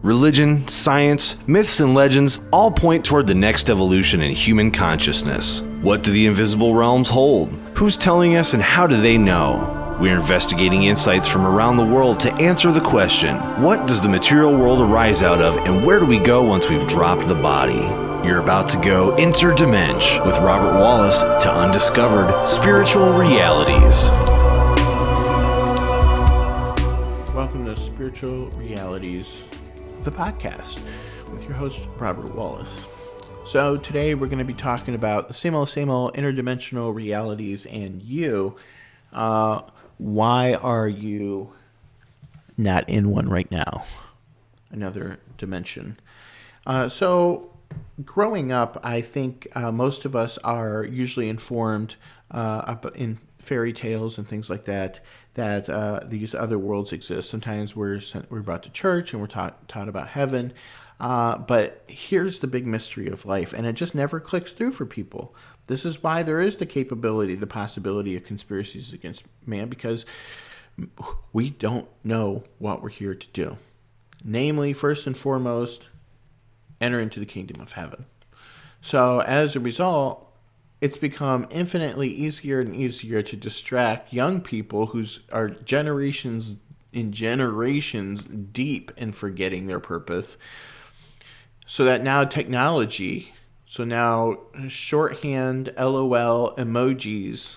Religion, science, myths, and legends all point toward the next evolution in human consciousness. What do the invisible realms hold? Who's telling us and how do they know? We're investigating insights from around the world to answer the question, what does the material world arise out of and where do we go once we've dropped the body? You're about to go Interdimension with Robert Wallace to undiscovered spiritual realities. Welcome to Spiritual Realities, the podcast, with your host, Robert Wallace. So today we're going to be talking about the same old interdimensional realities and you. Why are you not in one right now? Another dimension. So growing up, I think most of us are usually informed in fairy tales and things like that these other worlds exist. Sometimes we're brought to church and we're taught about heaven. But here's the big mystery of life, and it just never clicks through for people. This is why there is the possibility of conspiracies against man, because we don't know what we're here to do. Namely, first and foremost, enter into the kingdom of heaven. So as a result, it's become infinitely easier and easier to distract young people who are generations deep in forgetting their purpose. So that now technology, shorthand LOL emojis,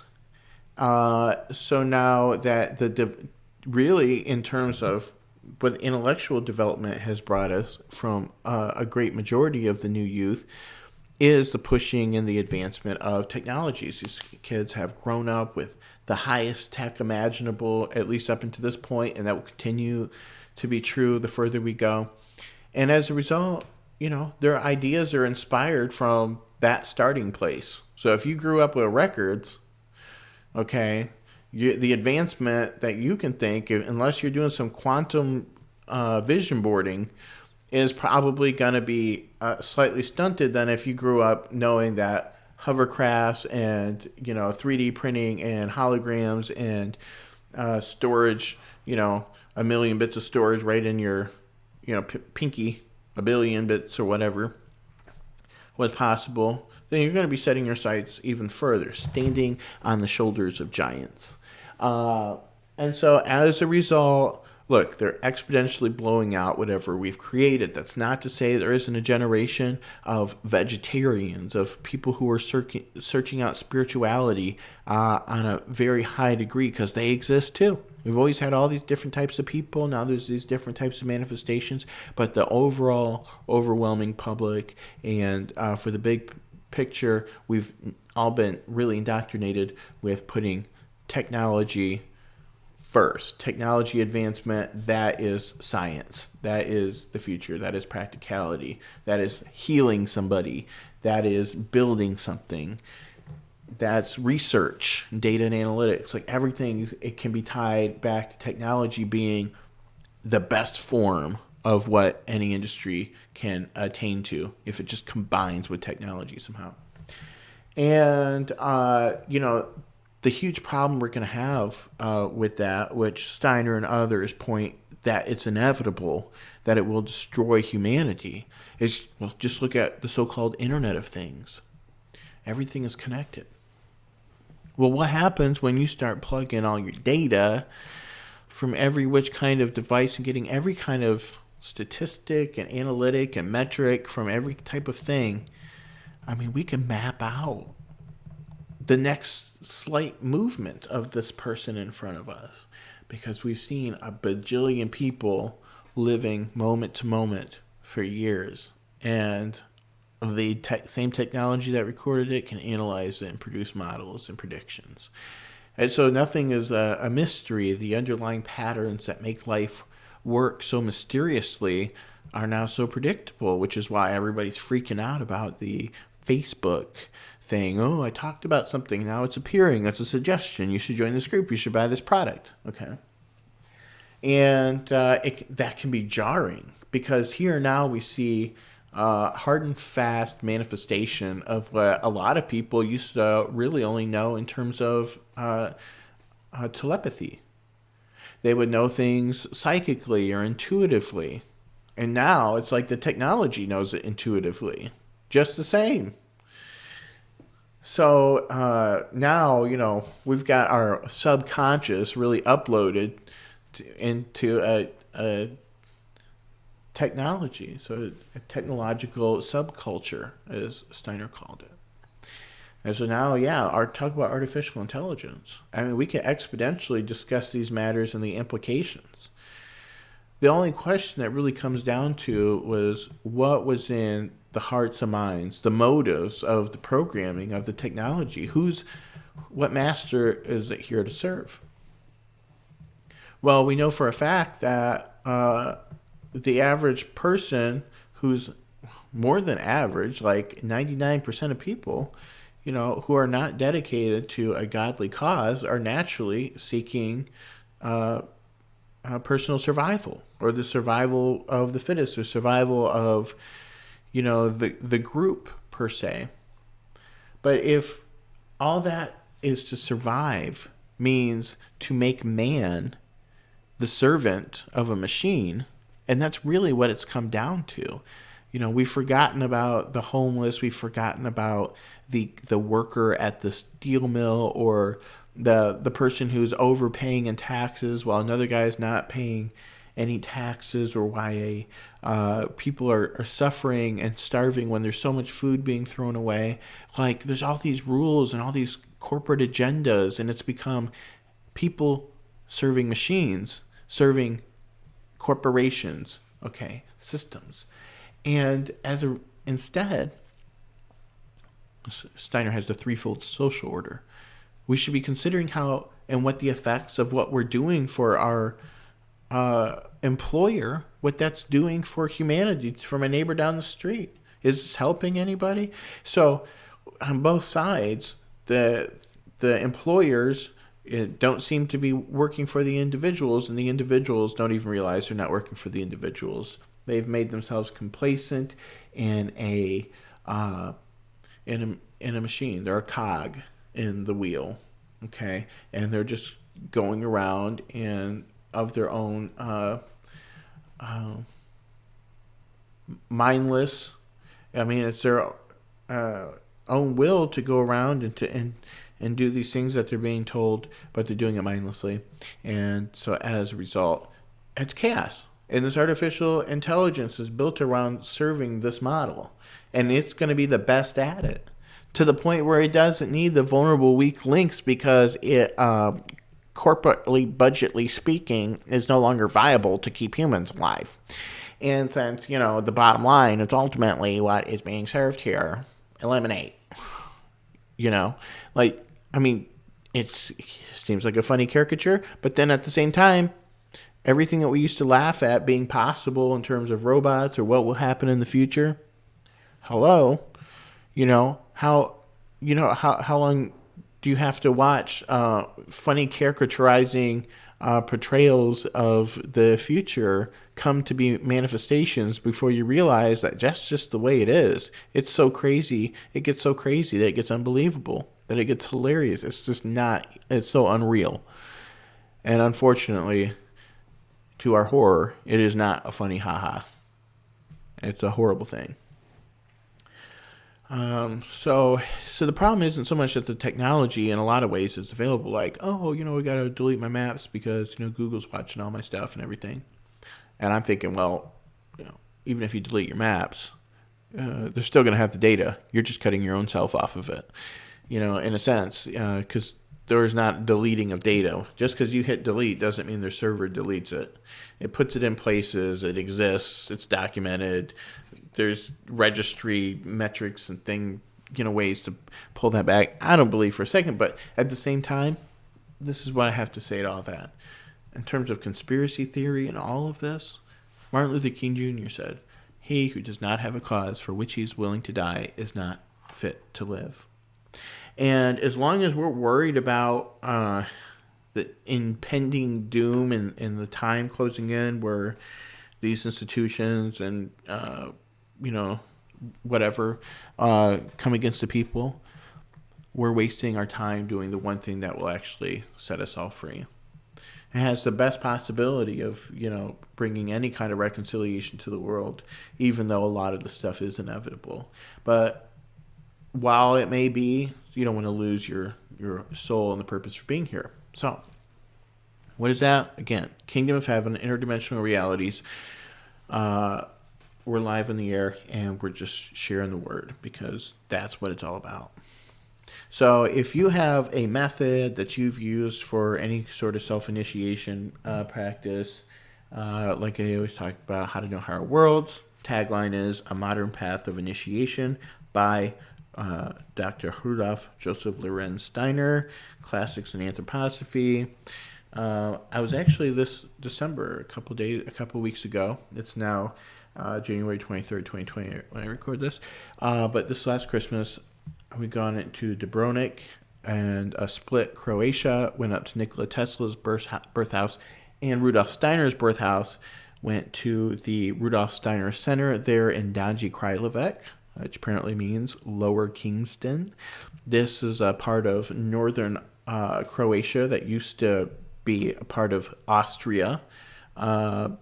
so now that really in terms of what intellectual development has brought us from a great majority of the new youth is the pushing and the advancement of technologies. These kids have grown up with the highest tech imaginable, at least up until this point, and that will continue to be true the further we go. And as a result, their ideas are inspired from that starting place. So if you grew up with records, okay, the advancement that you can think, unless you're doing some quantum vision boarding, is probably going to be slightly stunted than if you grew up knowing that hovercrafts and 3D printing and holograms and storage, a million bits of storage right in your pinky, a billion bits or whatever was possible. Then you're going to be setting your sights even further, standing on the shoulders of giants. And so as a result, look, they're exponentially blowing out whatever we've created. That's not to say there isn't a generation of vegetarians, of people who are searching out spirituality on a very high degree, because they exist too. We've always had all these different types of people. Now there's these different types of manifestations. But the overall overwhelming public and for the big picture, we've all been really indoctrinated with putting technology first. Technology advancement, that is science. That is the future. That is practicality. That is healing somebody. That is building something. That's research, data and analytics. Like everything, it can be tied back to technology being the best form of what any industry can attain to if it just combines with technology somehow. And, the huge problem we're going to have with that, which Steiner and others point that it's inevitable that it will destroy humanity, is, just look at the so-called Internet of Things. Everything is connected. Well, what happens when you start plugging all your data from every which kind of device and getting every kind of statistic and analytic and metric from every type of thing? I mean, we can map out the next slight movement of this person in front of us, because we've seen a bajillion people living moment to moment for years, and the same technology that recorded it can analyze it and produce models and predictions. And so nothing is a mystery. The underlying patterns that make life work so mysteriously are now so predictable, which is why everybody's freaking out about the Facebook thing. Oh, I talked about something, now it's appearing. That's a suggestion. You should join this group. You should buy this product. Okay. And that can be jarring, because here now we see hard and fast manifestation of what a lot of people used to really only know in terms of telepathy. They would know things psychically or intuitively. And now it's like the technology knows it intuitively, just the same. So now, we've got our subconscious really uploaded into a technology, so a technological subculture, as Steiner called it. And so now, talk about artificial intelligence. I mean, we can exponentially discuss these matters and the implications. The only question that really comes down to was what was in the hearts and minds, the motives of the programming of the technology. What master is it here to serve? Well, we know for a fact that the average person, who's more than average, like 99% of people, who are not dedicated to a godly cause, are naturally seeking personal survival, or the survival of the fittest, or survival of the group per se. But if all that is to survive means to make man the servant of a machine, and that's really what it's come down to. We've forgotten about the homeless, we've forgotten about the worker at the steel mill, or the person who's overpaying in taxes while another guy is not paying any taxes, or why people are suffering and starving when there's so much food being thrown away. Like, there's all these rules and all these corporate agendas, and it's become people serving machines, serving corporations, systems. And instead, Steiner has the threefold social order. We should be considering how and what the effects of what we're doing for our employer, what that's doing for humanity, from a neighbor down the street. Is this helping anybody? So on both sides, the employers don't seem to be working for the individuals, and the individuals don't even realize they're not working for the individuals. They've made themselves complacent in a machine. They're a cog in the wheel, and they're just going around and of their own mindless. I mean, it's their own will to go around and do these things that they're being told, but they're doing it mindlessly. And so as a result, it's chaos. And this artificial intelligence is built around serving this model. And it's going to be the best at it, to the point where it doesn't need the vulnerable weak links, because it, corporately, budgetly speaking, is no longer viable to keep humans alive. And since, the bottom line is ultimately what is being served here, eliminate. It seems like a funny caricature, but then at the same time, everything that we used to laugh at being possible in terms of robots or what will happen in the future, how long do you have to watch funny caricaturizing portrayals of the future come to be manifestations before you realize that that's just the way it is? It's so crazy. It gets so crazy that it gets unbelievable, that it gets hilarious. It's just not, it's so unreal. And unfortunately, to our horror, it is not a funny haha. It's a horrible thing. So the problem isn't so much that the technology in a lot of ways is available, like, we got to delete my maps because, Google's watching all my stuff and everything. And I'm thinking, well, even if you delete your maps, they're still going to have the data. You're just cutting your own self off of it, in a sense, because there's not deleting of data. Just because you hit delete doesn't mean their server deletes it. It puts it in places, it exists, it's documented. There's registry metrics and ways to pull that back. I don't believe for a second, but at the same time, this is what I have to say to all that. In terms of conspiracy theory and all of this, Martin Luther King Jr. said, "He who does not have a cause for which he is willing to die is not fit to live." And as long as we're worried about the impending doom and the time closing in where these institutions and, whatever, come against the people, we're wasting our time doing the one thing that will actually set us all free. It has the best possibility of, bringing any kind of reconciliation to the world, even though a lot of the stuff is inevitable. But while it may be, you don't want to lose your soul and the purpose for being here. So, what is that? Again, Kingdom of Heaven, Interdimensional Realities. We're live in the air, and we're just sharing the word because that's what it's all about. So if you have a method that you've used for any sort of self-initiation practice, like I always talk about how to know higher worlds, tagline is A Modern Path of Initiation by Dr. Rudolf Joseph Lorenz Steiner, Classics in Anthroposophy. I was actually this December, a couple weeks ago. It's now January 23rd, 2020 when I record this. But this last Christmas, we gone into Dubrovnik and Split, Croatia, went up to Nikola Tesla's birth house, and Rudolf Steiner's birth house. Went to the Rudolf Steiner Center there in Donji Krajovec, which apparently means Lower Kingston. This is a part of northern Croatia that used to be a part of Austria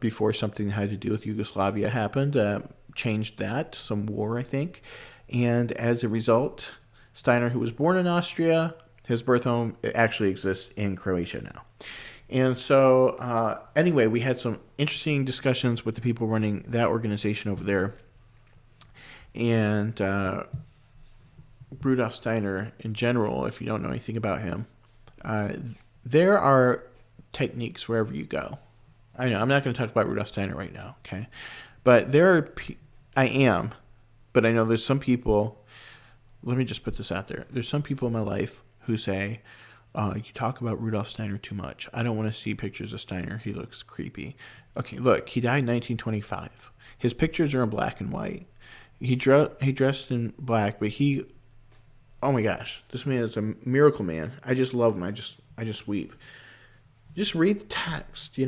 before something that had to do with Yugoslavia happened. Changed that, some war, I think. And as a result, Steiner, who was born in Austria, his birth home actually exists in Croatia now. And so, anyway, we had some interesting discussions with the people running that organization over there. And Rudolf Steiner, in general, if you don't know anything about him, there are techniques wherever you go. I know, I'm not going to talk about Rudolf Steiner right now, okay? But but I know there's some people, let me just put this out there. There's some people in my life who say, you talk about Rudolf Steiner too much. I don't want to see pictures of Steiner. He looks creepy. Okay, look, he died in 1925. His pictures are in black and white. He dressed in black, but oh my gosh, this man is a miracle man. I just love him. I just weep. Just read the text,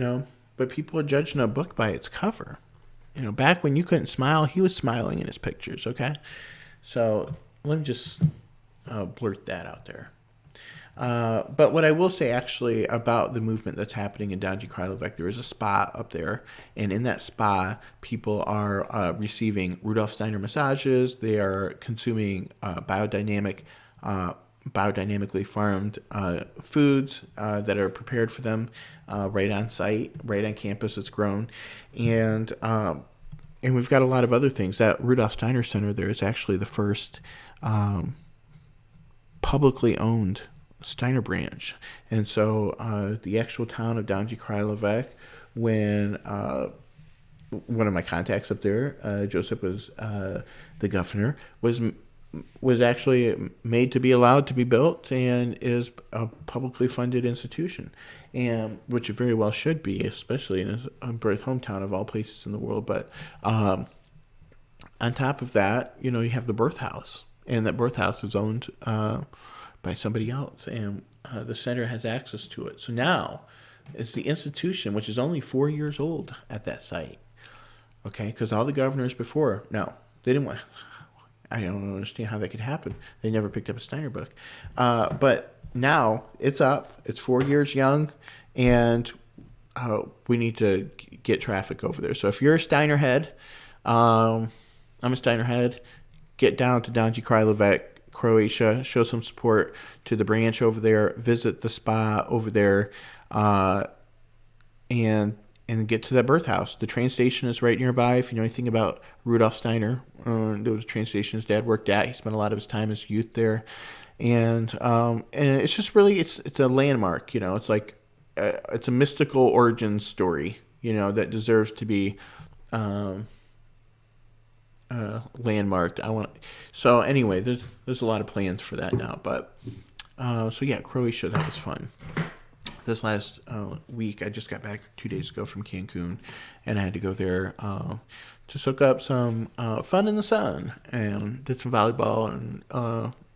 But people are judging a book by its cover. Back when you couldn't smile, he was smiling in his pictures, okay? So let me just blurt that out there. But what I will say actually about the movement that's happening in Donji Krajovec, there is a spa up there, and in that spa, people are receiving Rudolf Steiner massages. They are consuming biodynamically farmed foods that are prepared for them right on site, right on campus. It's grown, and we've got a lot of other things. That Rudolf Steiner Center there is actually the first publicly owned Steiner branch. And so the actual town of Donji Krajovec, when one of my contacts up there, Joseph was the governor, was actually made to be allowed to be built and is a publicly funded institution, and which it very well should be, especially in his birth hometown of all places in the world. But on top of that, you have the birth house, and that birth house is owned by somebody else, and the center has access to it. So now it's the institution, which is only 4 years old at that site. Okay, because all the governors before, no, they didn't want. I don't understand how that could happen. They never picked up a Steiner book. But now it's up. It's 4 years young, and we need to get traffic over there. So if you're a Steiner head, I'm a Steiner head, get down to Donji Krajovec, Croatia, show some support to the branch over there, visit the spa over there, and get to that birth house. The train station is right nearby. If you know anything about Rudolf Steiner, there was a train station his dad worked at. He spent a lot of his time as youth there, and it's just really it's a landmark. It's like it's a mystical origin story. That deserves to be landmarked. So anyway, there's a lot of plans for that now. But so yeah, Croatia, that was fun. This last week, I just got back 2 days ago from Cancun, and I had to go there to soak up some fun in the sun, and did some volleyball, and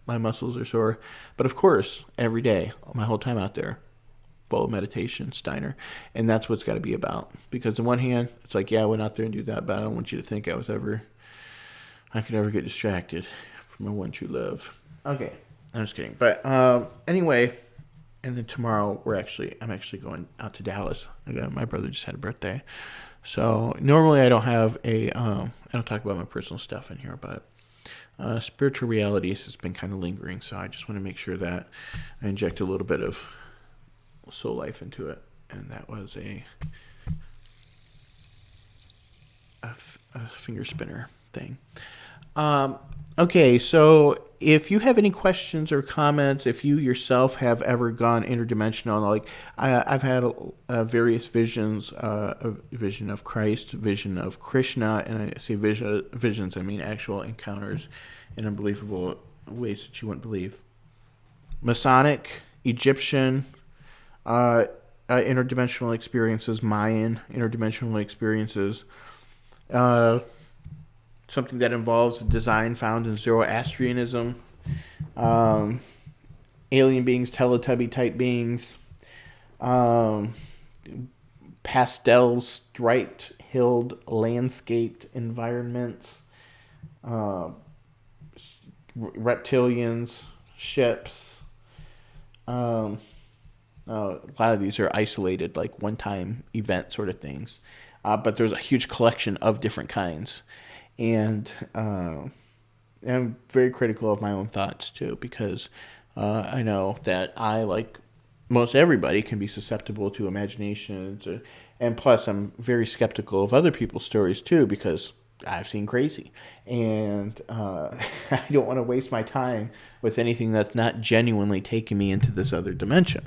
my muscles are sore. But of course, every day, my whole time out there, full of meditation, Steiner, and that's what it's got to be about. Because on one hand, it's like, yeah, I went out there and do that, but I don't want you to think I could ever get distracted from my one true love. Okay, I'm just kidding. But anyway, And then tomorrow I'm actually going out to Dallas. My brother just had a birthday. So normally I don't have I don't talk about my personal stuff in here, but spiritual realities has been kind of lingering. So I just want to make sure that I inject a little bit of soul life into it. And that was a finger spinner thing. Okay, so if you have any questions or comments, if you yourself have ever gone interdimensional, like I've had various visions, a vision of Christ, vision of Krishna, and I say visions, I mean actual encounters in unbelievable ways that you wouldn't believe. Masonic, Egyptian, interdimensional experiences, Mayan interdimensional experiences, something that involves a design found in Zoroastrianism, alien beings, Teletubby type beings, pastel striped hilled landscaped environments, reptilians, ships. A lot of these are isolated, like one-time event sort of things, but there's a huge collection of different kinds. And I'm very critical of my own thoughts, too, because I know that I, like most everybody, can be susceptible to imaginations. And plus, I'm very skeptical of other people's stories, too, because I've seen crazy. And I don't want to waste my time with anything that's not genuinely taking me into this other dimension.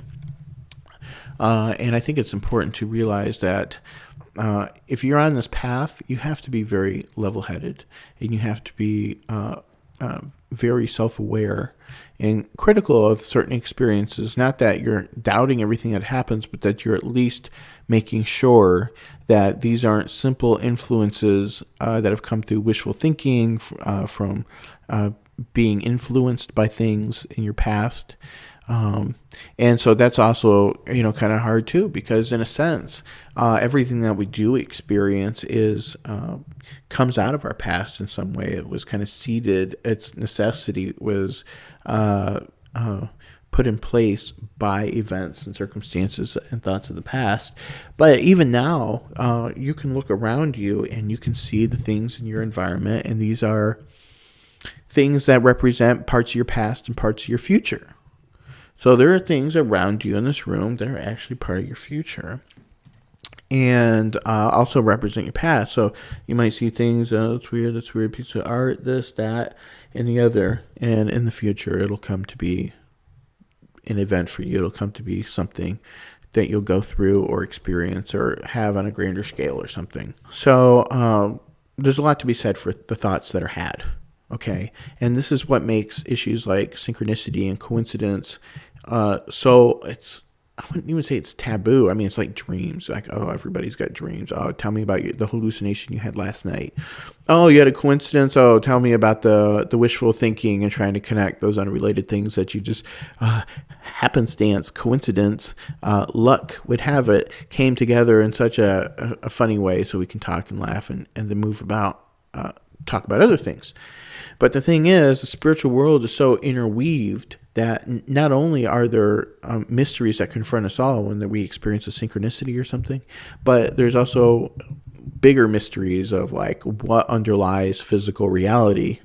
And I think it's important to realize that if you're on this path, you have to be very level-headed, and you have to be very self-aware and critical of certain experiences. Not that you're doubting everything that happens, but that you're at least making sure that these aren't simple influences that have come through wishful thinking, from being influenced by things in your past. And so that's also, kind of hard too, because in a sense, everything that we do experience comes out of our past in some way. It was kind of seeded. Its necessity was, put in place by events and circumstances and thoughts of the past. But even now, you can look around you and you can see the things in your environment. And these are things that represent parts of your past and parts of your future. So there are things around you in this room that are actually part of your future, and also represent your past. So you might see things, that's weird piece of art, this, that, and the other. And in the future, it'll come to be an event for you. It'll come to be something that you'll go through or experience or have on a grander scale or something. So there's a lot to be said for the thoughts that are had. Okay, and this is what makes issues like synchronicity and coincidence so I wouldn't even say it's taboo. I mean, it's like dreams. Like, oh, everybody's got dreams. Oh, tell me about the hallucination you had last night. Oh, you had a coincidence. Oh, tell me about the wishful thinking and trying to connect those unrelated things that you just happenstance, coincidence, luck would have it, came together in such a funny way so we can talk and laugh and then move about, talk about other things. But the thing is, the spiritual world is so interweaved that not only are there mysteries that confront us all when we experience a synchronicity or something, but there's also bigger mysteries of like what underlies physical reality,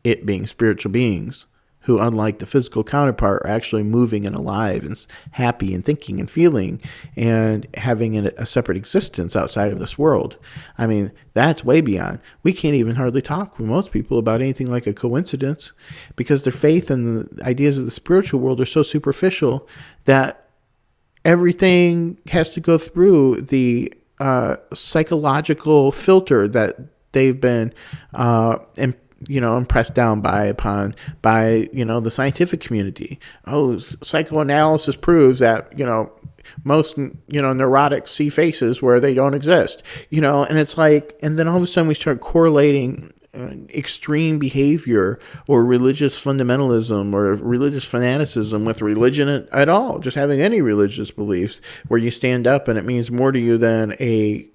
it being spiritual beings who, unlike the physical counterpart, are actually moving and alive and happy and thinking and feeling and having a separate existence outside of this world. I mean, that's way beyond. We can't even hardly talk with most people about anything like a coincidence because their faith and the ideas of the spiritual world are so superficial that everything has to go through the psychological filter that they've been impressed down by the scientific community. Oh, psychoanalysis proves that, most, neurotics see faces where they don't exist, and it's like, and then all of a sudden we start correlating extreme behavior or religious fundamentalism or religious fanaticism with religion at all, just having any religious beliefs where you stand up and it means more to you than a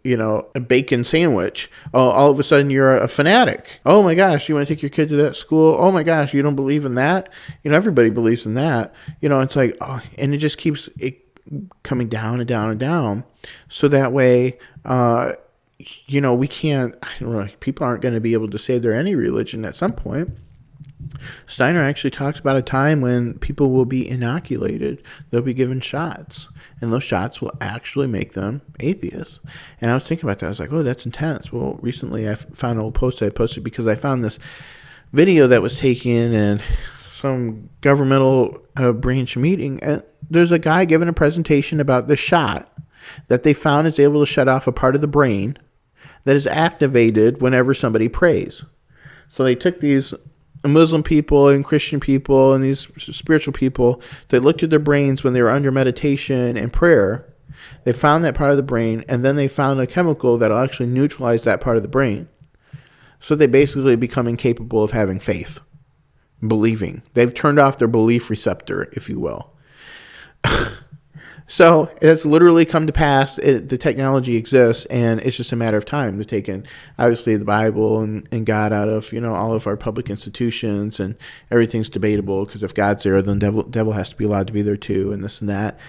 bacon sandwich. Oh, all of a sudden you're a fanatic. Oh my gosh, you want to take your kid to that school? Oh my gosh, you don't believe in that? Everybody believes in that. It's like, oh, and it just keeps coming down and down and down. So that way, we can't, I don't know, people aren't going to be able to say they're any religion at some point. Steiner actually talks about a time when people will be inoculated. They'll be given shots, and those shots will actually make them atheists. And I was thinking about that. I was like, oh, that's intense. Well, recently I found an old post I posted because I found this video that was taken in some governmental branch meeting. And there's a guy giving a presentation about the shot that they found is able to shut off a part of the brain that is activated whenever somebody prays. So they took these Muslim people and Christian people and these spiritual people, they looked at their brains when they were under meditation and prayer. They found that part of the brain, and then they found a chemical that will actually neutralize that part of the brain. So they basically become incapable of having faith, believing. They've turned off their belief receptor, if you will. So it's literally come to pass. The technology exists, and it's just a matter of time. They've taken, obviously, the Bible and God out of all of our public institutions, and everything's debatable because if God's there, then devil has to be allowed to be there too, and this and that.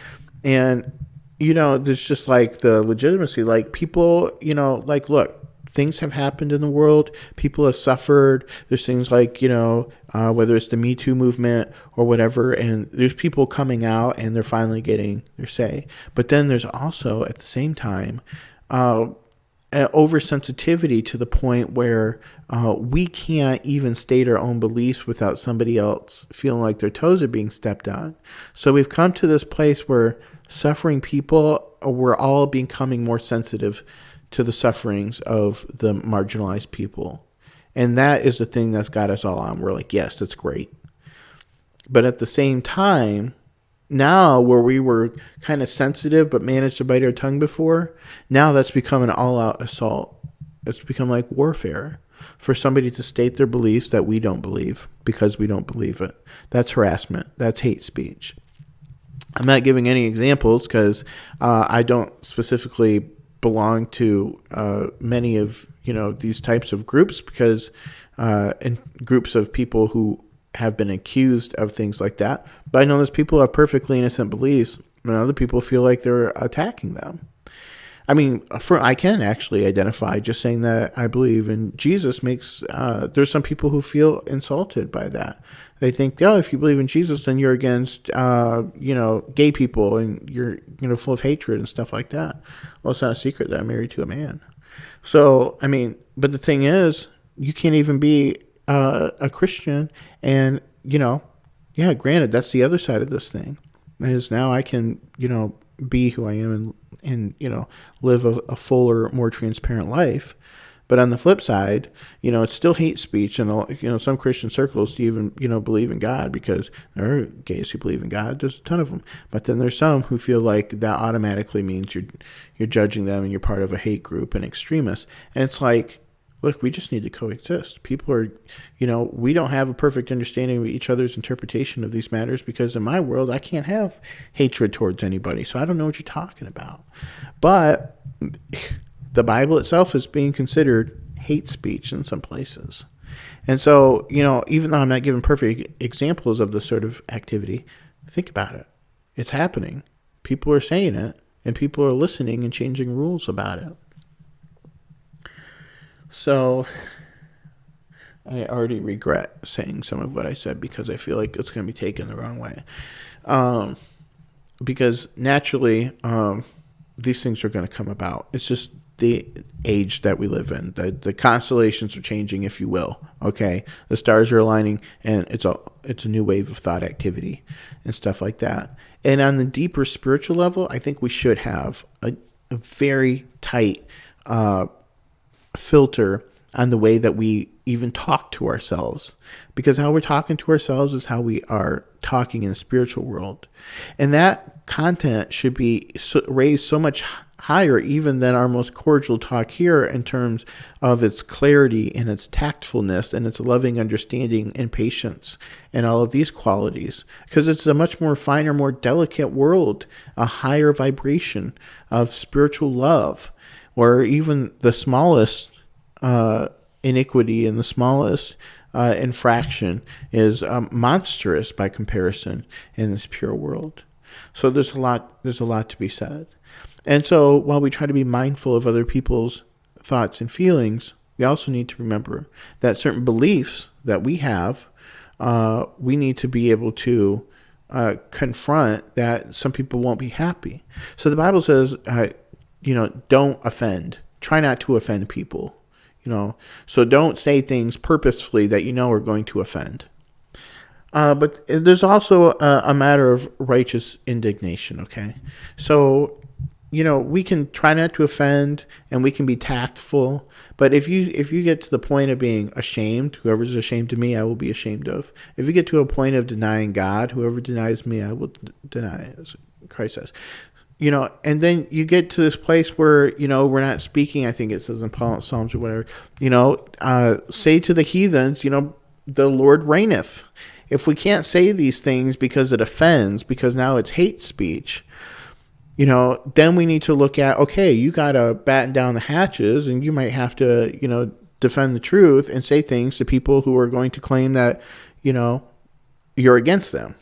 And there's just like the legitimacy. Like people, look. Things have happened in the world. People have suffered. There's things like, whether it's the Me Too movement or whatever, and there's people coming out and they're finally getting their say. But then there's also, at the same time, an oversensitivity to the point where we can't even state our own beliefs without somebody else feeling like their toes are being stepped on. So we've come to this place where suffering people, we're all becoming more sensitive to the sufferings of the marginalized people. And that is the thing that's got us all on. We're like, yes, that's great. But at the same time, now where we were kind of sensitive but managed to bite our tongue before, now that's become an all-out assault. It's become like warfare for somebody to state their beliefs that we don't believe because we don't believe it. That's harassment. That's hate speech. I'm not giving any examples because I don't specifically belong to many of these types of groups because and groups of people who have been accused of things like that. But I know there's people who have perfectly innocent beliefs, and other people feel like they're attacking them. I mean, I can actually identify just saying that I believe in Jesus makes. There's some people who feel insulted by that. They think, oh, if you believe in Jesus, then you're against, gay people and you're, full of hatred and stuff like that. Well, it's not a secret that I'm married to a man. So, I mean, but the thing is, you can't even be a Christian and, granted, that's the other side of this thing. Is now I can, be who I am and live a fuller, more transparent life. But on the flip side, it's still hate speech, and some Christian circles do even believe in God because there are gays who believe in God. There's a ton of them, but then there's some who feel like that automatically means you're judging them and you're part of a hate group and extremists. And it's like, look, we just need to coexist. People are, we don't have a perfect understanding of each other's interpretation of these matters because in my world I can't have hatred towards anybody, so I don't know what you're talking about. But the Bible itself is being considered hate speech in some places. And so, even though I'm not giving perfect examples of this sort of activity, think about it. It's happening. People are saying it, and people are listening and changing rules about it. So, I already regret saying some of what I said because I feel like it's going to be taken the wrong way. Because naturally, these things are going to come about. It's just the age that we live in. The constellations are changing, if you will. Okay, the stars are aligning, and it's a new wave of thought activity and stuff like that. And on the deeper spiritual level, I think we should have a very tight filter on the way that we even talk to ourselves, because how we're talking to ourselves is how we are talking in the spiritual world. And that content should be raised so much higher even than our most cordial talk here, in terms of its clarity and its tactfulness and its loving understanding and patience and all of these qualities, because it's a much more finer, more delicate world, a higher vibration of spiritual love, where even the smallest iniquity and the smallest infraction is monstrous by comparison in this pure world. So there's a lot to be said. And so while we try to be mindful of other people's thoughts and feelings, we also need to remember that certain beliefs that we have, we need to be able to confront that some people won't be happy. So the Bible says, don't offend. Try not to offend people. So don't say things purposefully that are going to offend. But there's also a matter of righteous indignation, okay? So, we can try not to offend and we can be tactful, but if you get to the point of being ashamed, whoever's ashamed of me, I will be ashamed of. If you get to a point of denying God, whoever denies me, I will deny, as Christ says. And then you get to this place where, we're not speaking, I think it says in Psalms or whatever, say to the heathens, the Lord reigneth. If we can't say these things because it offends, because now it's hate speech, then we need to look at, okay, you got to batten down the hatches, and you might have to, defend the truth and say things to people who are going to claim that, you're against them.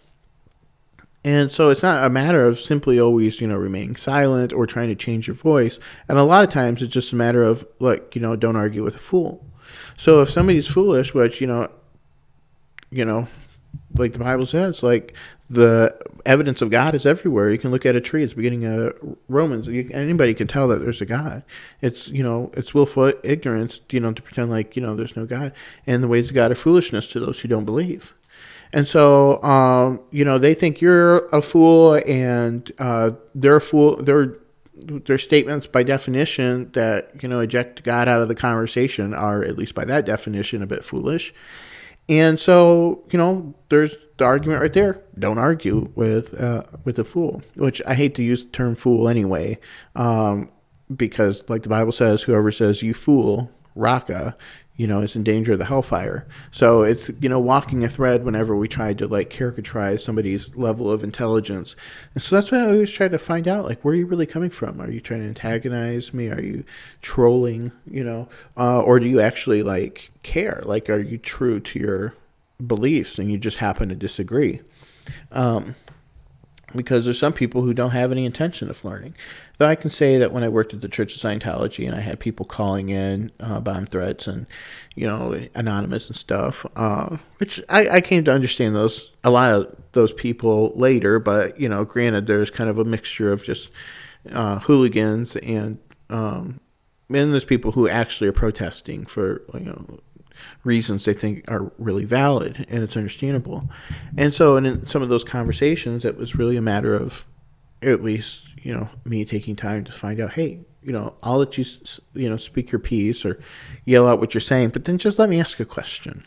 And so it's not a matter of simply always, remaining silent or trying to change your voice. And a lot of times it's just a matter of, don't argue with a fool. So if somebody's foolish, which, like the Bible says, the evidence of God is everywhere. You can look at a tree. It's the beginning of Romans. Anybody can tell that there's a God. It's, it's willful ignorance, to pretend there's no God. And the ways of God are foolishness to those who don't believe. And so, they think you're a fool, and they're a fool. Their statements, by definition, that, eject God out of the conversation are, at least by that definition, a bit foolish. And so, there's the argument right there. Don't argue with a fool, which I hate to use the term fool anyway, because like the Bible says, whoever says you fool, raka, is in danger of the hellfire. So it's, walking a thread whenever we try to caricaturize somebody's level of intelligence. And so that's why I always try to find out, where are you really coming from? Are you trying to antagonize me? Are you trolling, or do you actually care? Are you true to your beliefs and you just happen to disagree? Because there's some people who don't have any intention of learning. Though I can say that when I worked at the Church of Scientology and I had people calling in bomb threats and, anonymous and stuff, which I came to understand a lot of those people later. But, granted, there's kind of a mixture of just hooligans and there's people who actually are protesting for, reasons they think are really valid, and it's understandable. And so in some of those conversations, it was really a matter of, at least, me taking time to find out, hey, I'll let you, speak your piece or yell out what you're saying, but then just let me ask a question.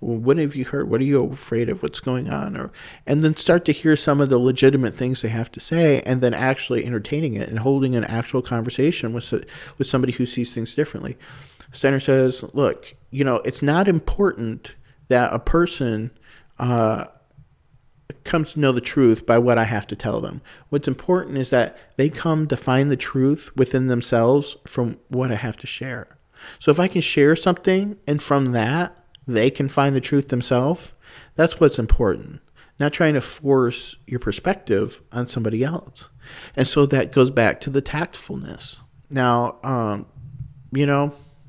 What have you heard? What are you afraid of? What's going on? And then start to hear some of the legitimate things they have to say, and then actually entertaining it and holding an actual conversation with somebody who sees things differently. Steiner says, look, it's not important that a person comes to know the truth by what I have to tell them. What's important is that they come to find the truth within themselves from what I have to share. So if I can share something, and from that, they can find the truth themselves, that's what's important. Not trying to force your perspective on somebody else. And so that goes back to the tactfulness. Now,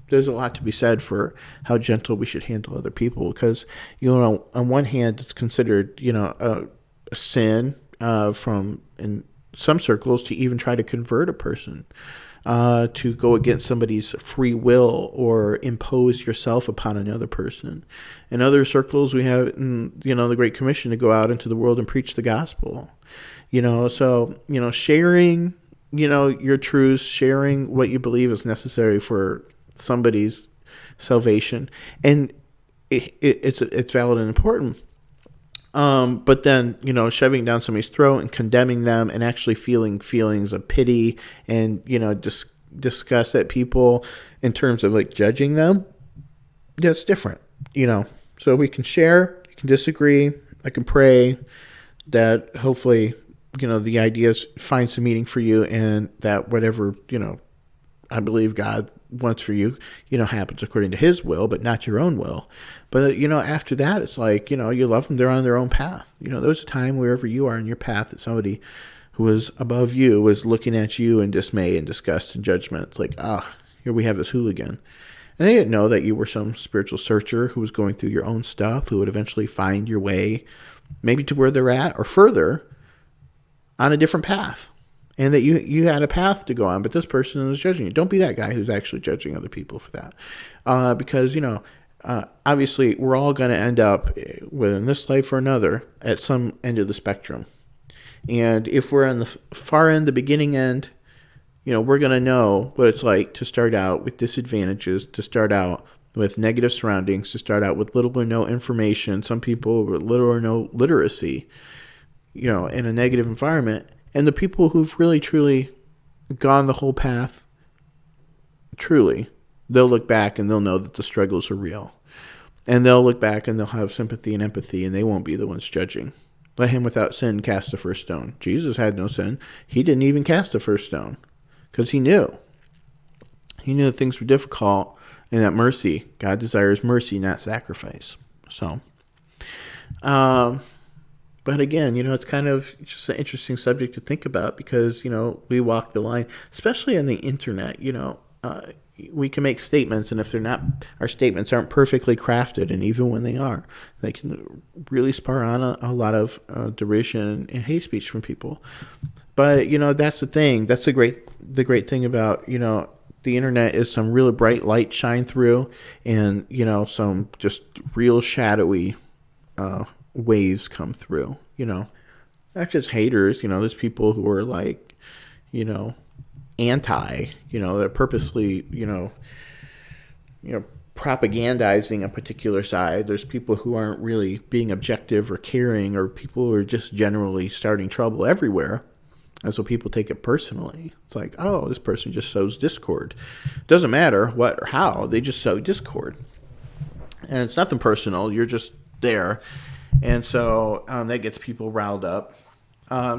there's a lot to be said for how gentle we should handle other people, because, on one hand, it's considered, a sin from, in some circles, to even try to convert a person, to go against somebody's free will or impose yourself upon another person. In other circles, we have, the Great Commission to go out into the world and preach the gospel. Sharing, your truths, sharing what you believe is necessary for somebody's salvation, and it's valid and important. But then, shoving down somebody's throat and condemning them and actually feeling feelings of pity and, disgust at people in terms of like judging them, that's different, So we can share, you can disagree. I can pray that hopefully, the ideas find some meaning for you, and that whatever, I believe God wants for you, happens according to his will, but not your own will. But, after that, it's like, you love them. They're on their own path. There's a time wherever you are in your path that somebody who was above you was looking at you in dismay and disgust and judgment. It's like, here we have this hooligan. And they didn't know that you were some spiritual searcher who was going through your own stuff, who would eventually find your way maybe to where they're at or further on a different path. And that you had a path to go on, but this person is judging you. Don't be that guy who's actually judging other people for that. Because, obviously we're all going to end up, within this life or another, at some end of the spectrum. And if we're on the far end, the beginning end, we're going to know what it's like to start out with disadvantages, to start out with negative surroundings, to start out with little or no information. Some people with little or no literacy, in a negative environment. And the people who've really, truly gone the whole path, truly, they'll look back and they'll know that the struggles are real. And they'll look back and they'll have sympathy and empathy, and they won't be the ones judging. Let him without sin cast the first stone. Jesus had no sin. He didn't even cast the first stone because he knew. He knew that things were difficult and that mercy, God desires mercy, not sacrifice. So, but again, it's kind of just an interesting subject to think about because, we walk the line, especially on the internet. We can make statements, and if they're not, our statements aren't perfectly crafted, and even when they are, they can really spur on a lot of derision and hate speech from people. But, that's the thing. That's the great thing about, the internet is some really bright light shine through and, some just real shadowy waves come through, not just haters, there's people who are like, anti, they're purposely, propagandizing a particular side. There's people who aren't really being objective or caring, or people who are just generally starting trouble everywhere. And so people take it personally. It's like, oh, this person just sows discord. Doesn't matter what or how, they just sow discord. And it's nothing personal. You're just there. And so that gets people riled up.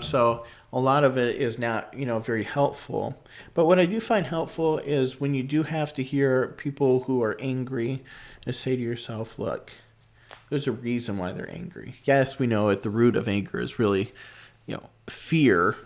So a lot of it is not, very helpful. But what I do find helpful is when you do have to hear people who are angry and say to yourself, look, there's a reason why they're angry. Yes, we know at the root of anger is really, fear.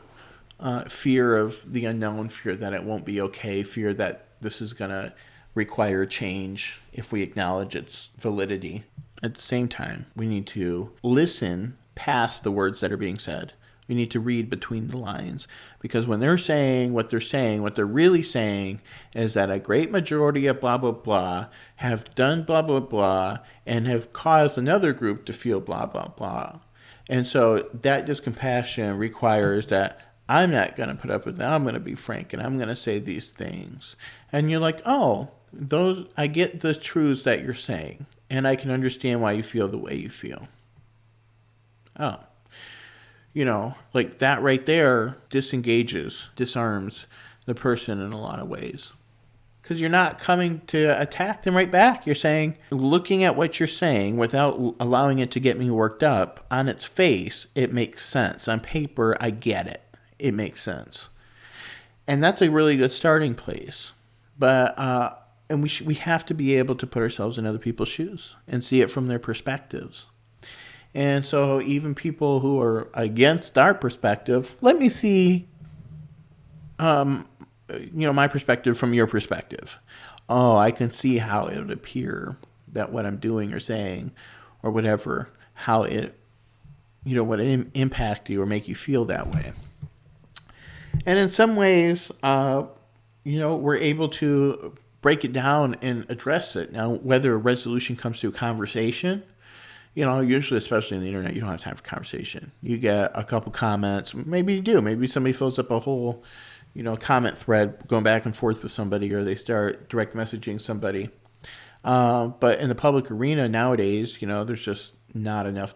Fear of the unknown, fear that it won't be okay, fear that this is going to require change if we acknowledge its validity. At the same time, we need to listen past the words that are being said. We need to read between the lines, because when they're saying, what they're really saying is that a great majority of blah, blah, blah have done blah, blah, blah and have caused another group to feel blah, blah, blah. And so that discompassion requires that I'm not going to put up with that. I'm going to be frank and I'm going to say these things. And you're like, oh, I get the truths that you're saying, and I can understand why you feel the way you feel. Oh. Like that right there disarms the person in a lot of ways. Because you're not coming to attack them right back. You're saying, looking at what you're saying without allowing it to get me worked up, on its face, it makes sense. On paper, I get it. It makes sense. And that's a really good starting place. But, and we have to be able to put ourselves in other people's shoes and see it from their perspectives. And so even people who are against our perspective, let me see, my perspective from your perspective. Oh, I can see how it would appear that what I'm doing or saying or whatever, how it, would impact you or make you feel that way. And in some ways, we're able to break it down and address it. Now, whether a resolution comes through conversation, usually, especially on the internet, you don't have time for conversation. You get a couple comments. Maybe you do. Maybe somebody fills up a whole, comment thread going back and forth with somebody, or they start direct messaging somebody. But in the public arena nowadays, there's just not enough,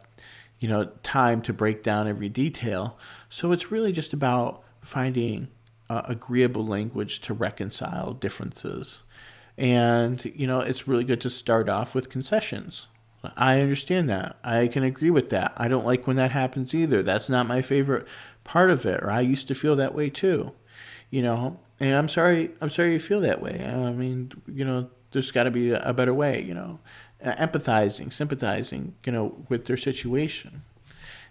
time to break down every detail. So it's really just about finding agreeable language to reconcile differences. And, it's really good to start off with concessions. I understand that. I can agree with that. I don't like when that happens either. That's not my favorite part of it. Or I used to feel that way too, and I'm sorry you feel that way. I mean, there's got to be a better way, empathizing, sympathizing, with their situation.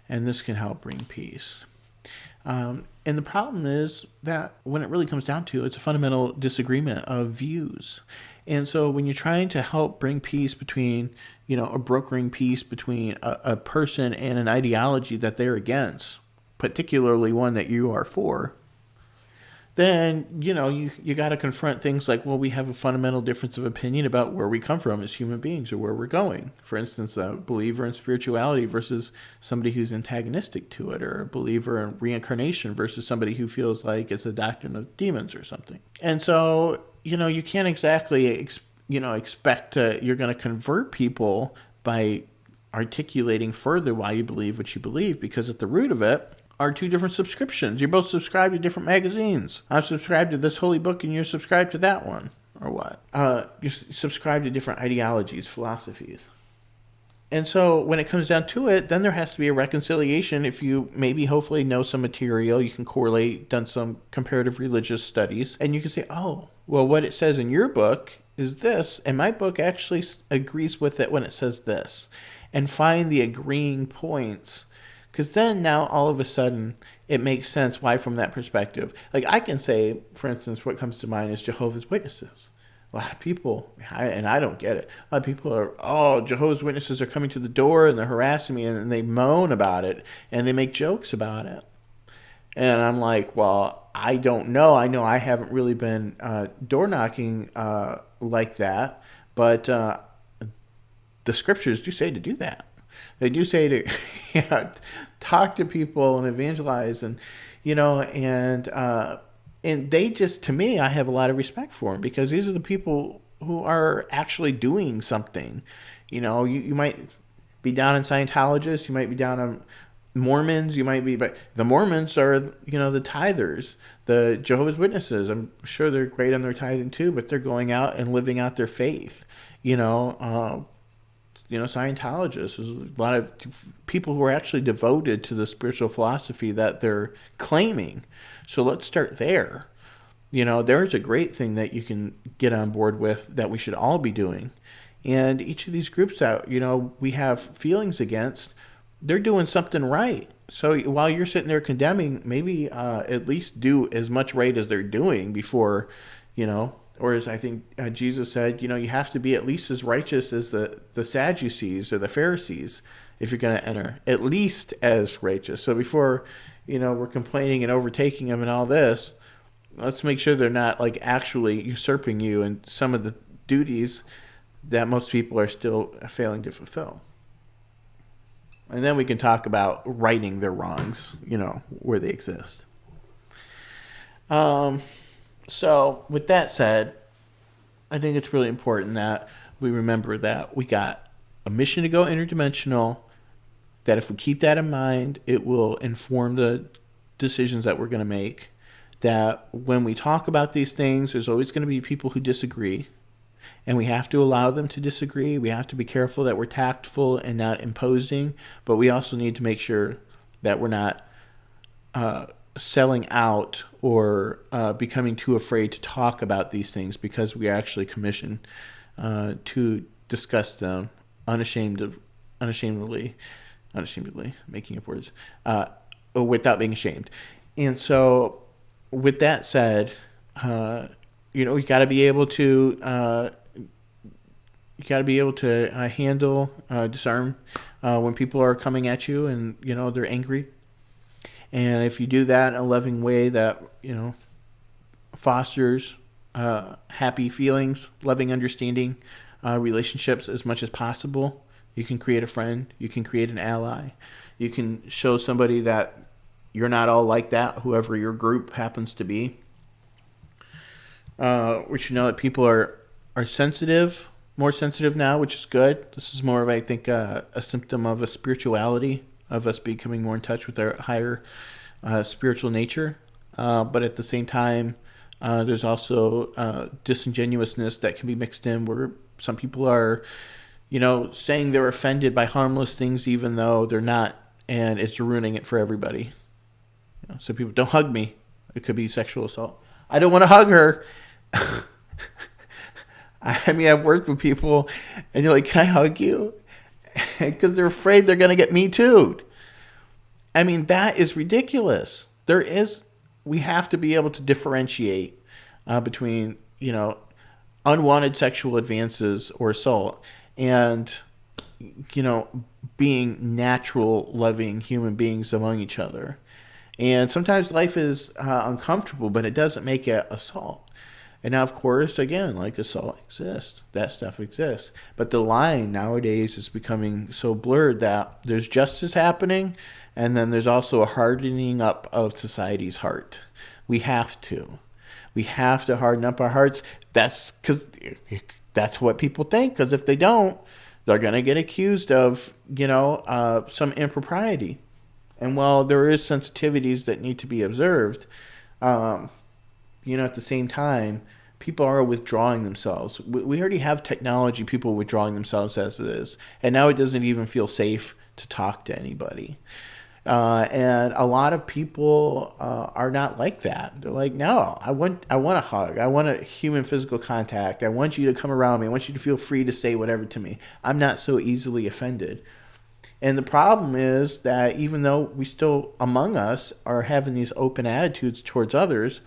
And this can help bring peace. And the problem is that when it really comes down to it, it's a fundamental disagreement of views. And so when you're trying to help bring peace between, a brokering peace between a person and an ideology that they're against, particularly one that you are for, then, you got to confront things like, well, we have a fundamental difference of opinion about where we come from as human beings or where we're going. For instance, a believer in spirituality versus somebody who's antagonistic to it, or a believer in reincarnation versus somebody who feels like it's a doctrine of demons or something. And so, you can't exactly, expect you're going to convert people by articulating further why you believe what you believe, because at the root of it are two different subscriptions. You're both subscribed to different magazines. I'm subscribed to this holy book and you're subscribed to that one. Or what? You're subscribed to different ideologies, philosophies. And so when it comes down to it, then there has to be a reconciliation. If you maybe hopefully know some material, you can correlate, done some comparative religious studies, and you can say, oh, well, what it says in your book is this, and my book actually agrees with it when it says this, and find the agreeing points. Because then now all of a sudden it makes sense why from that perspective. Like I can say, for instance, what comes to mind is Jehovah's Witnesses. A lot of people, and I don't get it, a lot of people are, Jehovah's Witnesses are coming to the door and they're harassing me, and they moan about it and they make jokes about it. And I'm like, well, I don't know. I know I haven't really been door knocking like that, but the scriptures do say to do that. They do say to talk to people and evangelize, and and they just, to me, I have a lot of respect for them, because these are the people who are actually doing something. You might be down on Scientologists, you might be down on Mormons, but the Mormons are, the tithers. The Jehovah's Witnesses, I'm sure they're great on their tithing too, but they're going out and living out their faith. Scientologists, there's a lot of people who are actually devoted to the spiritual philosophy that they're claiming. So let's start there. There's a great thing that you can get on board with that we should all be doing. And each of these groups that, we have feelings against, they're doing something right. So while you're sitting there condemning, maybe at least do as much right as they're doing before, or as I think Jesus said, you have to be at least as righteous as the Sadducees or the Pharisees if you're going to enter. At least as righteous. So before, we're complaining and overtaking them and all this, let's make sure they're not like actually usurping you in some of the duties that most people are still failing to fulfill. And then we can talk about righting their wrongs, where they exist. So with that said, I think it's really important that we remember that we got a mission to go interdimensional, that if we keep that in mind, it will inform the decisions that we're going to make, that when we talk about these things, there's always going to be people who disagree, and we have to allow them to disagree. We have to be careful that we're tactful and not imposing, but we also need to make sure that we're not selling out or becoming too afraid to talk about these things, because we are actually commissioned to discuss them unashamedly, making up words, without being ashamed. And so with that said, you got to be able to handle, disarm when people are coming at you and they're angry. And if you do that in a loving way that fosters happy feelings, loving, understanding relationships as much as possible, you can create a friend, you can create an ally, you can show somebody that you're not all like that, whoever your group happens to be. We should know that people are sensitive, more sensitive now, which is good. This is more of, I think, a symptom of a spirituality, of us becoming more in touch with our higher spiritual nature. But at the same time, there's also disingenuousness that can be mixed in, where some people are, saying they're offended by harmless things even though they're not, and it's ruining it for everybody. So people, don't hug me. It could be sexual assault. I don't want to hug her. I mean, I've worked with people, and you're like, can I hug you? Because they're afraid they're going to get me too'd. I mean, that is ridiculous. We have to be able to differentiate between, unwanted sexual advances or assault and, being natural, loving human beings among each other. And sometimes life is uncomfortable, but it doesn't make it assault. And now, of course, again, like assault exists. That stuff exists. But the line nowadays is becoming so blurred that there's justice happening, and then there's also a hardening up of society's heart. We have to. We have to harden up our hearts. That's because that's what people think. Because if they don't, they're going to get accused of, some impropriety. And while there is sensitivities that need to be observed, at the same time, people are withdrawing themselves. We already have technology, people withdrawing themselves as it is. And now it doesn't even feel safe to talk to anybody. And a lot of people are not like that. They're like, no, I want a hug. I want a human physical contact. I want you to come around me. I want you to feel free to say whatever to me. I'm not so easily offended. And the problem is that even though we still, among us, are having these open attitudes towards others,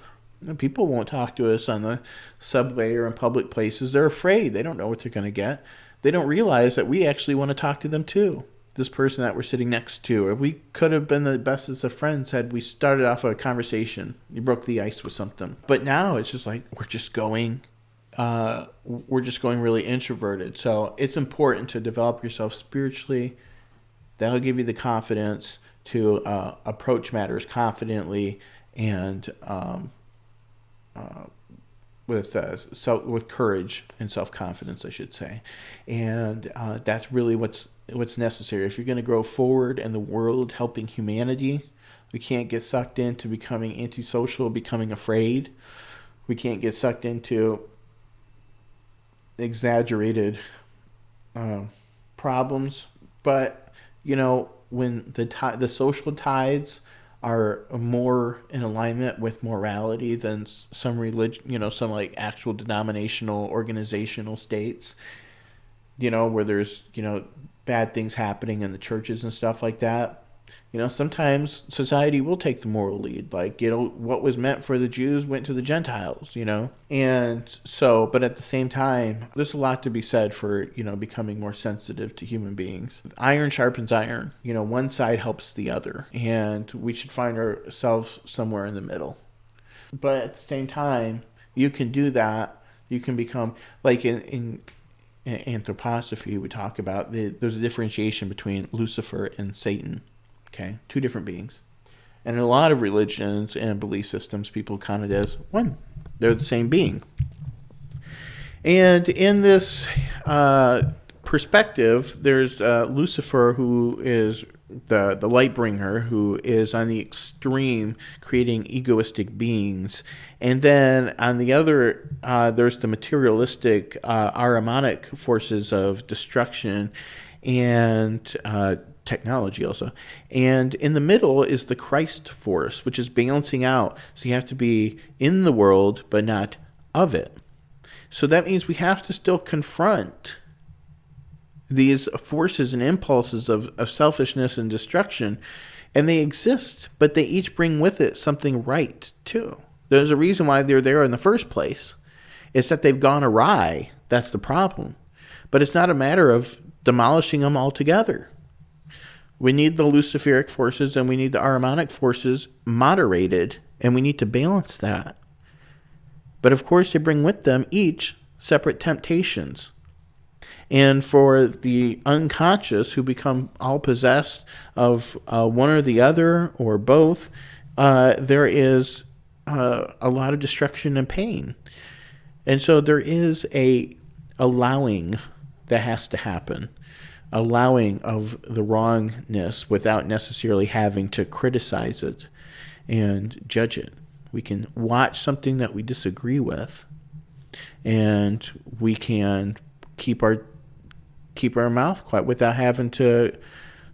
people won't talk to us on the subway or in public places. They're afraid. They don't know what they're going to get. They don't realize that we actually want to talk to them too. This person that we're sitting next to, or we could have been the bestest of friends had we started off a conversation. You broke the ice with something. But now it's just like we're just going really introverted. So it's important to develop yourself spiritually. That'll give you the confidence to approach matters confidently and with courage and self-confidence, I should say. And that's really what's necessary. If you're going to grow forward in the world, helping humanity, we can't get sucked into becoming antisocial, becoming afraid. We can't get sucked into exaggerated problems. But when the social tides are more in alignment with morality than some religion, some like actual denominational organizational states, where there's, bad things happening in the churches and stuff like that. Sometimes society will take the moral lead. Like, what was meant for the Jews went to the Gentiles, And so, but at the same time, there's a lot to be said for, becoming more sensitive to human beings. Iron sharpens iron. One side helps the other. And we should find ourselves somewhere in the middle. But at the same time, you can do that. You can become, like in anthroposophy, we talk about there's a differentiation between Lucifer and Satan. Okay, two different beings. And in a lot of religions and belief systems, people count it as one. They're the same being. And in this perspective, there's Lucifer, who is the light bringer, who is on the extreme creating egoistic beings. And then on the other, there's the materialistic Ahrimanic forces of destruction and technology also. And in the middle is the Christ force, which is balancing out. So you have to be in the world, but not of it. So that means we have to still confront these forces and impulses of selfishness and destruction. And they exist, but they each bring with it something right, too. There's a reason why they're there in the first place. It's that they've gone awry. That's the problem. But it's not a matter of demolishing them altogether. We need the Luciferic forces and we need the Ahrimanic forces moderated, and we need to balance that. But of course, they bring with them each separate temptations. And for the unconscious who become all possessed of one or the other or both, there is a lot of destruction and pain. And so there is a allowing that has to happen, allowing of the wrongness without necessarily having to criticize it and judge it. We can watch something that we disagree with, and we can keep our mouth quiet without having to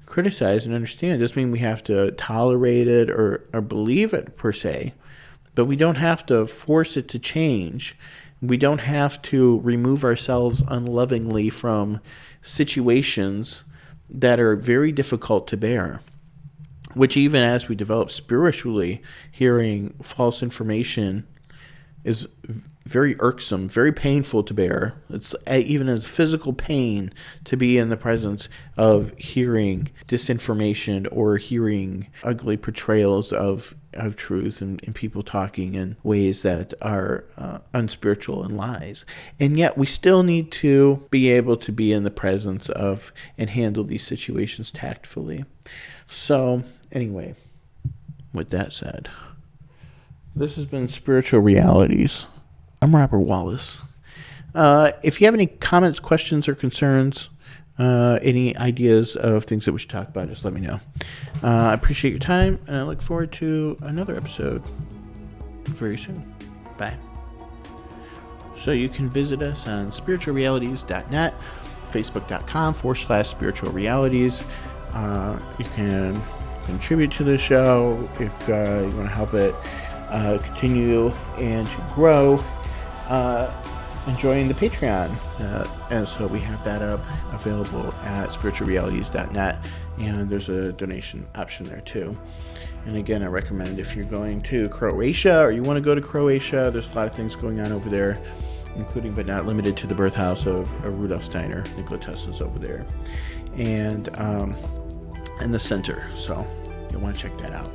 criticize and understand. It doesn't mean we have to tolerate it or believe it per se, but we don't have to force it to change. We don't have to remove ourselves unlovingly from situations that are very difficult to bear, which even as we develop spiritually, hearing false information is very irksome, very painful to bear. It's even as physical pain to be in the presence of hearing disinformation or hearing ugly portrayals of truth and people talking in ways that are unspiritual and lies. And yet we still need to be able to be in the presence of and handle these situations tactfully. So anyway, with that said, this has been Spiritual Realities. I'm Robert Wallace. If you have any comments, questions, or concerns, any ideas of things that we should talk about, just let me know. I appreciate your time, and I look forward to another episode very soon. Bye. So you can visit us on spiritualrealities.net, facebook.com/spiritualrealities. You can contribute to the show if you want to help it continue and to grow. Enjoying the Patreon, and so we have that up available at spiritualrealities.net, and there's a donation option there too. And again, I recommend if you're going to Croatia or you want to go to Croatia, there's a lot of things going on over there, including but not limited to the birth house of Rudolf Steiner. Nikola Tesla's over there, and the center, so you'll want to check that out.